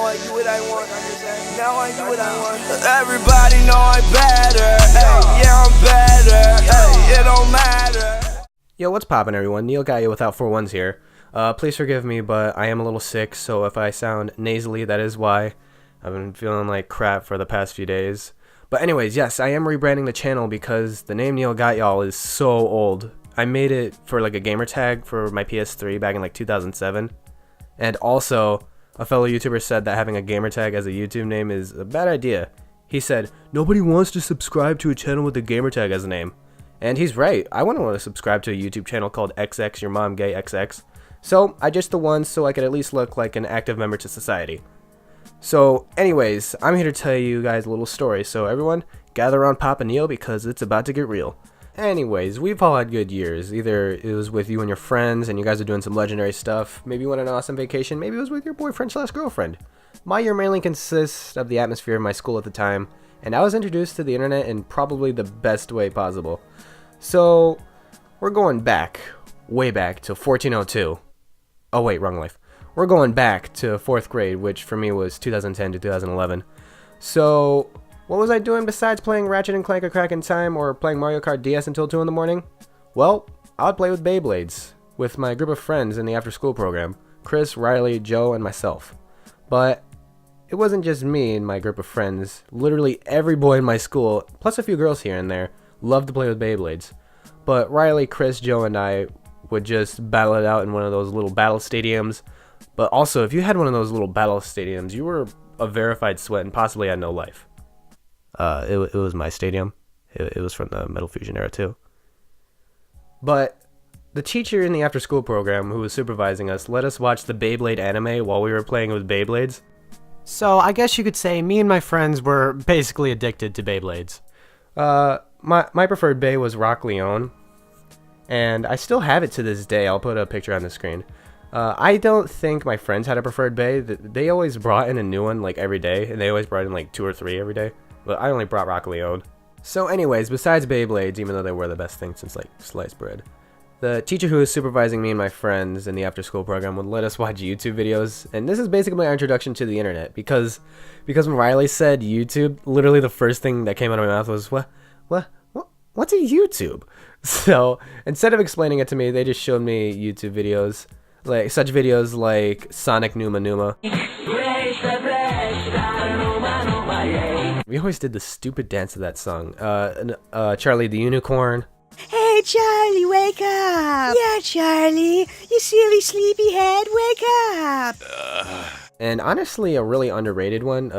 I do what I want. Now I do what I want. Everybody know I'm better. Ay, yeah, I'm better. Ay, it don't matter. Yo, what's poppin', everyone? Neil got you without 4 ones here. Please forgive me, but I am a little sick, so if I sound nasally, that is why. I've been feeling like crap for the past few days. But anyways, yes, I am rebranding the channel because the name Neil Got Y'all is so old. I made it for like a gamer tag for my PS3 back in like 2007. And also, a fellow YouTuber said that having a gamer tag as a YouTube name is a bad idea. He said, nobody wants to subscribe to a channel with a gamer tag as a name. And he's right. I wouldn't want to subscribe to a YouTube channel called XX Your Mom Gay XX. So I just the one so I could at least look like an active member to society. So anyways, I'm here to tell you guys a little story. So everyone, gather around Papa Neil because it's about to get real. Anyways, we've all had good years. Either it was with you and your friends and you guys are doing some legendary stuff. Maybe you went on an awesome vacation. Maybe it was with your boyfriend/girlfriend. My year mainly consists of the atmosphere of my school at the time. And I was introduced to the internet in probably the best way possible. So we're going back, way back to 1402. Oh wait, wrong life. We're going back to 4th grade, which for me was 2010 to 2011. So what was I doing besides playing Ratchet & Clank A Crack in Time or playing Mario Kart DS until 2 in the morning? Well, I would play with Beyblades with my group of friends in the after-school program, Chris, Riley, Joe, and myself. But it wasn't just me and my group of friends. Literally every boy in my school, plus a few girls here and there, loved to play with Beyblades. But Riley, Chris, Joe, and I would just battle it out in one of those little battle stadiums. But also, if you had one of those little battle stadiums, you were a verified sweat and possibly had no life. It was my stadium. It was from the Metal Fusion era too. But the teacher in the after-school program who was supervising us let us watch the Beyblade anime while we were playing with Beyblades. So I guess you could say me and my friends were basically addicted to Beyblades. My preferred Bey was Rock Leone, and I still have it to this day. I'll put a picture on the screen. I don't think my friends had a preferred Bey. They always brought in a new one like every day, and they always brought in like 2 or 3 every day. But I only brought Rock Leone. So anyways, besides Beyblades, even though they were the best thing since like sliced bread, the teacher who was supervising me and my friends in the after-school program would let us watch YouTube videos, and this is basically my introduction to the internet, because when Riley said YouTube, literally the first thing that came out of my mouth was, what's a YouTube? So instead of explaining it to me, they just showed me YouTube videos, like such videos like Sonic Numa Numa. We always did the stupid dance of that song. Charlie the Unicorn. Hey Charlie, wake up! Yeah, Charlie, you silly sleepyhead, wake up! And honestly, a really underrated one,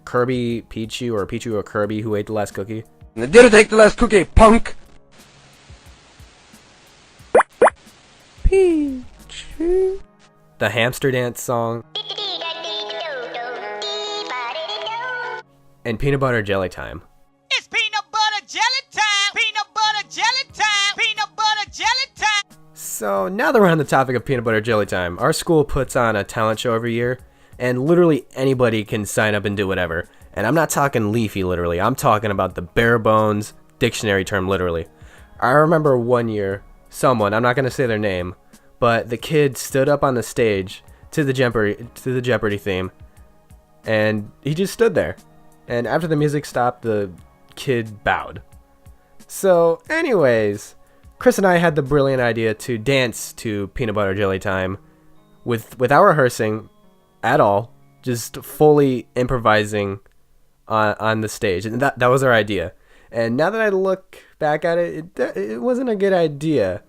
Kirby Pichu or Pichu or Kirby Who Ate the Last Cookie. Didn't take the last cookie, punk! Pichu. The hamster dance song. And peanut butter jelly time. It's peanut butter jelly time! Peanut butter jelly time! Peanut butter jelly time! So now that we're on the topic of peanut butter jelly time, our school puts on a talent show every year, and literally anybody can sign up and do whatever. And I'm not talking leafy literally, I'm talking about the bare bones dictionary term literally. I remember one year, someone, I'm not going to say their name, but the kid stood up on the stage to the Jeopardy theme, and he just stood there. And after the music stopped, the kid bowed. So anyways, Chris and I had the brilliant idea to dance to Peanut Butter Jelly Time without rehearsing at all, just fully improvising on the stage. And that was our idea. And now that I look back at it, it wasn't a good idea.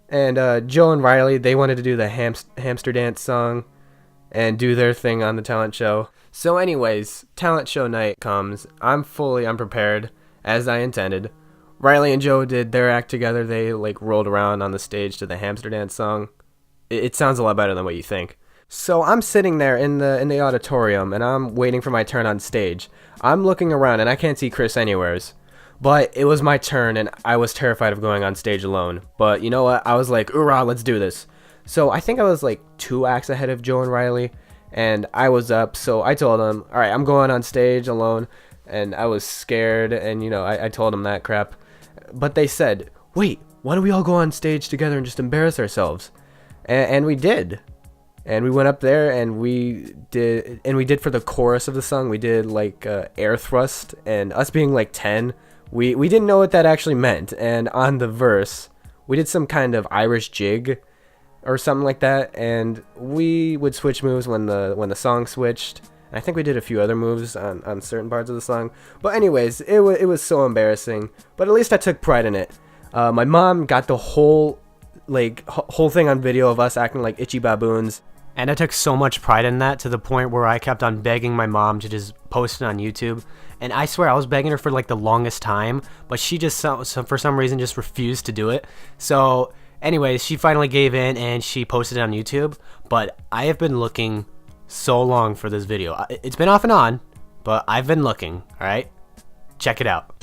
And Joe and Riley, they wanted to do the hamster dance song and do their thing on the talent show. So anyways, talent show night comes. I'm fully unprepared, as I intended. Riley and Joe did their act together. They like rolled around on the stage to the hamster dance song. It sounds a lot better than what you think. So I'm sitting there in the auditorium, and I'm waiting for my turn on stage. I'm looking around, and I can't see Chris anywheres. But it was my turn, and I was terrified of going on stage alone. But you know what? I was like, hoorah, let's do this. So I think I was like 2 acts ahead of Joe and Riley. And I was up, so I told them, all right, I'm going on stage alone. And I was scared, and, you know, I told them that crap. But they said, wait, why don't we all go on stage together and just embarrass ourselves? And we did. And we went up there and we did for the chorus of the song, we did like air thrust, and us being like 10, we didn't know what that actually meant. And on the verse, we did some kind of Irish jig or something like that, and we would switch moves when the song switched. I think we did a few other moves on certain parts of the song. But anyways, it was so embarrassing, but at least I took pride in it. My mom got the whole thing on video of us acting like itchy baboons. And I took so much pride in that to the point where I kept on begging my mom to just post it on YouTube. And I swear I was begging her for like the longest time, but she just for some reason just refused to do it. So anyways, she finally gave in and she posted it on YouTube. But I have been looking so long for this video. It's been off and on, but I've been looking. All right, check it out.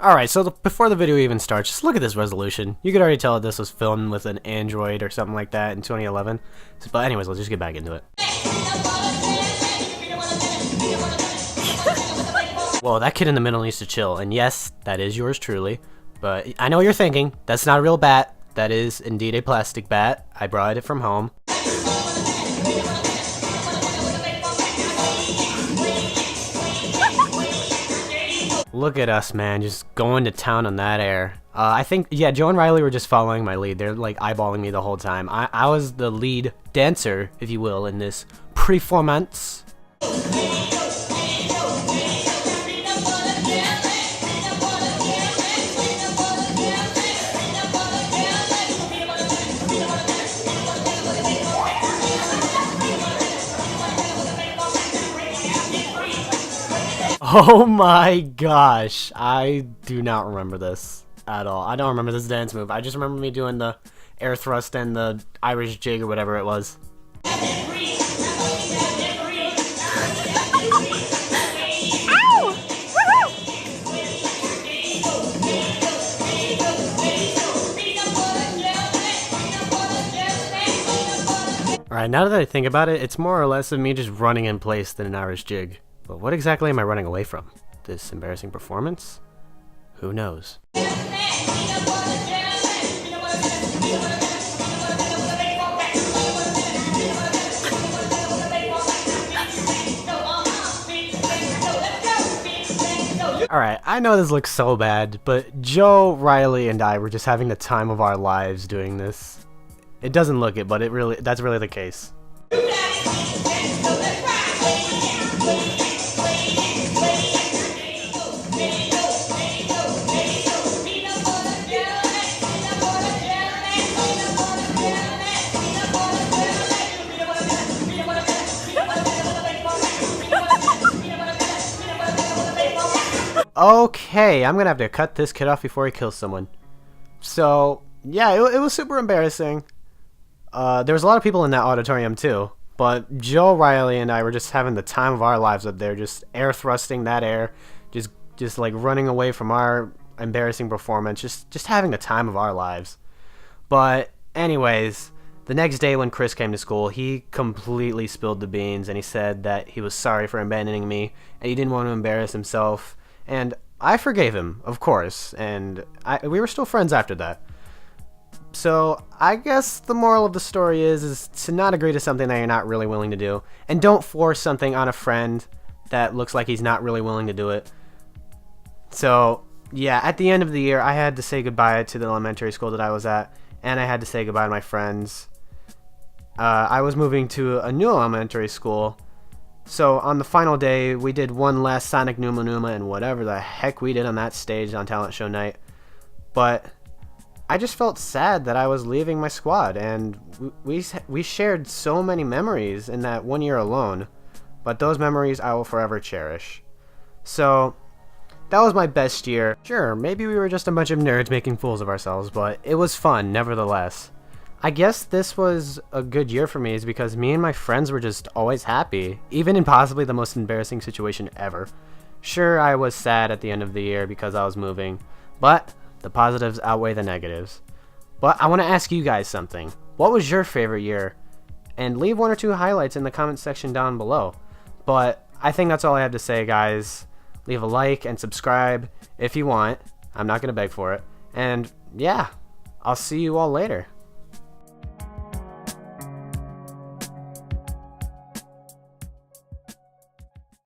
Alright, so before the video even starts, just look at this resolution. You could already tell that this was filmed with an Android or something like that in 2011. But anyways, let's just get back into it. Whoa, that kid in the middle needs to chill. And yes, that is yours truly. But I know what you're thinking. That's not a real bat. That is indeed a plastic bat. I brought it from home. Look at us, man, just going to town on that air. I think, yeah, Joe and Riley were just following my lead. They're like eyeballing me the whole time. I was the lead dancer, if you will, in this performance. Oh my gosh, I do not remember this at all. I don't remember this dance move. I just remember me doing the air thrust and the Irish jig or whatever it was. Alright, now that I think about it, it's more or less of me just running in place than an Irish jig. But what exactly am I running away from? This embarrassing performance? Who knows? Alright, I know this looks so bad, but Joe, Riley, and I were just having the time of our lives doing this. It doesn't look it, but that's really the case. Okay, I'm gonna have to cut this kid off before he kills someone. So, yeah, it was super embarrassing. There was a lot of people in that auditorium too, but Joe, Riley, and I were just having the time of our lives up there, just air thrusting that air, just like running away from our embarrassing performance, just having the time of our lives. But anyways, the next day when Chris came to school, he completely spilled the beans, and he said that he was sorry for abandoning me, and he didn't want to embarrass himself. And I forgave him, of course, and we were still friends after that. So I guess the moral of the story is to not agree to something that you're not really willing to do, and don't force something on a friend that looks like he's not really willing to do it. So yeah, at the end of the year, I had to say goodbye to the elementary school that I was at, and I had to say goodbye to my friends. I was moving to a new elementary school. So on the final day, we did one last Sonic Numa Numa and whatever the heck we did on that stage on talent show night. But I just felt sad that I was leaving my squad, and we shared so many memories in that 1 year alone. But those memories I will forever cherish. So that was my best year. Sure, maybe we were just a bunch of nerds making fools of ourselves, but it was fun nevertheless. I guess this was a good year for me is because me and my friends were just always happy, even in possibly the most embarrassing situation ever. Sure, I was sad at the end of the year because I was moving, but the positives outweigh the negatives. But I want to ask you guys something. What was your favorite year? And leave 1 or 2 highlights in the comment section down below. But I think that's all I have to say, guys. Leave a like and subscribe if you want. I'm not going to beg for it. And yeah, I'll see you all later.